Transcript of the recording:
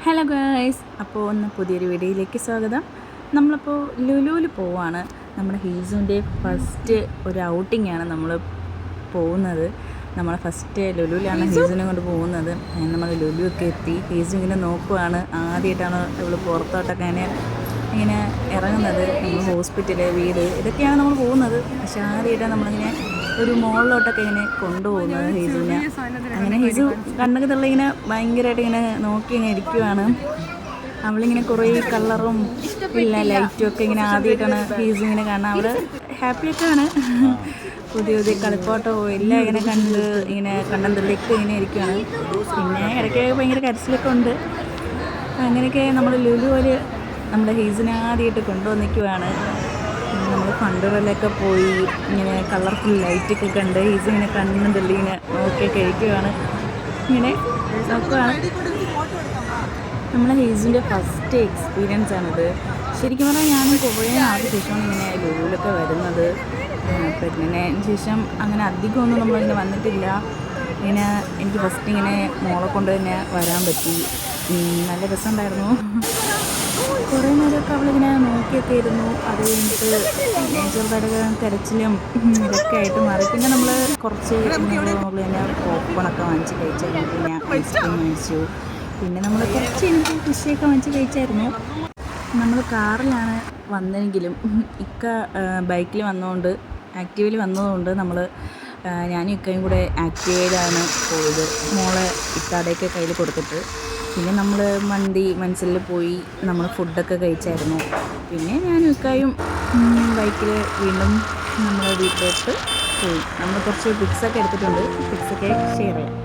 Hello guys, അപ്പോൾ ഒന്ന് പുതിയൊരു വീഡിയോയിലേക്ക് സ്വാഗതം. നമ്മളിപ്പോൾ ലുലുവിൽ പോവാണ്. നമ്മുടെ ഹീസുവിൻ്റെ ഫസ്റ്റ് ഒരു ഔട്ടിങ്ങാണ് നമ്മൾ പോകുന്നത്. നമ്മൾ ഫസ്റ്റ് ലുലുവിലാണ് ഹീസുവിനെ കൊണ്ട് പോകുന്നത്. നമ്മൾ ലുലുവൊക്കെ എത്തി. ഹീസു ഇങ്ങനെ നോക്കുവാണ്. ആദ്യമായിട്ടാണ് ഇവൾ പുറത്തോട്ടൊക്കെ ഇങ്ങനെ ഇറങ്ങുന്നത്. നമ്മൾ ഹോസ്പിറ്റല്, വീട്, ഇതൊക്കെയാണ് നമ്മൾ പോകുന്നത്. പക്ഷേ ആദ്യമായിട്ടാണ് നമ്മളിങ്ങനെ ഒരു മോളിലോട്ടൊക്കെ ഇങ്ങനെ കൊണ്ടുപോകുന്നത് ഹീസുവിനെ. അങ്ങനെ ഹീസു കണ്ണൊക്കെ തള്ള ഇങ്ങനെ ഭയങ്കരമായിട്ട് ഇങ്ങനെ നോക്കി ഇങ്ങനെ ഇരിക്കുവാണ്. അവളിങ്ങനെ കുറേ കളറും ഇല്ല ലൈറ്റും ഒക്കെ ഇങ്ങനെ ആദ്യമായിട്ടാണ് ഹീസു ഇങ്ങനെ കാണുന്നത്. അവൾ ഹാപ്പിയൊക്കെയാണ്. പുതിയ പുതിയ കളിപ്പാട്ടവും എല്ലാം ഇങ്ങനെ കണ്ട് ഇങ്ങനെ കണ്ണൻ തള്ളിയൊക്കെ ഇങ്ങനെ ഇരിക്കുകയാണ്. പിന്നെ ഇടയ്ക്ക് ഭയങ്കര കരച്ചിലൊക്കെ ഉണ്ട്. അങ്ങനെയൊക്കെ നമ്മൾ ലുലുവിൽ നമ്മുടെ ഹീസിനെ ആദ്യമായിട്ട് കൊണ്ടുവന്നിരിക്കുവാണ്. നമ്മൾ ഫണ്ടുകളിലൊക്കെ പോയി ഇങ്ങനെ കളർഫുൾ ലൈറ്റൊക്കെ കണ്ട് ഹീസ് ഇങ്ങനെ കണ്ണും തള്ളി ഇങ്ങനെ നോക്കി കഴിക്കുകയാണ്. ഇങ്ങനെ നോക്കുകയാണ്. നമ്മളെ ഹീസിൻ്റെ ഫസ്റ്റ് എക്സ്പീരിയൻസ് ആണിത്. ശരിക്കും പറഞ്ഞാൽ ഞാൻ കുറേ നാൾക്ക് ശേഷമാണ് ഇങ്ങനെ ലുലുവിലൊക്കെ വരുന്നത്. പ്രഗ്നൻ്റായതിനു ശേഷം അങ്ങനെ അധികമൊന്നും നമ്മളിങ്ങനെ വന്നിട്ടില്ല. ഇങ്ങനെ എനിക്ക് ഫസ്റ്റ് ഇങ്ങനെ മോളെ കൊണ്ട് തന്നെ വരാൻ പറ്റി. നല്ല രസമുണ്ടായിരുന്നു. കുറേ നേരമൊക്കെ അവളിങ്ങനെ നോക്കിയൊക്കെ ഇരുന്നു. അത് കഴിഞ്ഞിട്ട് ചെറുതായിട്ട് കരച്ചിലും ഇതൊക്കെ ആയിട്ട് മാറി. പിന്നെ നമ്മൾ കുറച്ച് തന്നെ പോപ്കോണൊക്കെ വാങ്ങിച്ച് കഴിച്ചു. പിന്നെ ഐസ്ക്രീം വാങ്ങിച്ചു. പിന്നെ നമ്മൾ കുറച്ച് എനിക്ക് ഫിഷൊക്കെ വാങ്ങിച്ച് കഴിച്ചായിരുന്നു. നമ്മൾ കാറിലാണ് വന്നതെങ്കിലും ഇക്ക ബൈക്കിൽ വന്നതുകൊണ്ട് ആക്റ്റീവയിൽ വന്നതുകൊണ്ട് ഞാനും ഇക്കയും കൂടെ ആക്റ്റീവയിലാണ് പോയത്. മോളെ ഇക്കാടെയൊക്കെ കയ്യിൽ കൊടുത്തിട്ട്. പിന്നെ നമ്മൾ മനസ്സിൽ പോയി നമ്മൾ ഫുഡൊക്കെ കഴിച്ചായിരുന്നു. പിന്നെ ഞാനും ഇക്കായും ബൈക്കിൽ വീണ്ടും നമ്മൾ വീട്ടിലോട്ട് പോയി. നമ്മൾ കുറച്ച് പിക്സൊക്കെ എടുത്തിട്ടുണ്ട്. പിക്സൊക്കെ ഷെയർ ചെയ്യാം.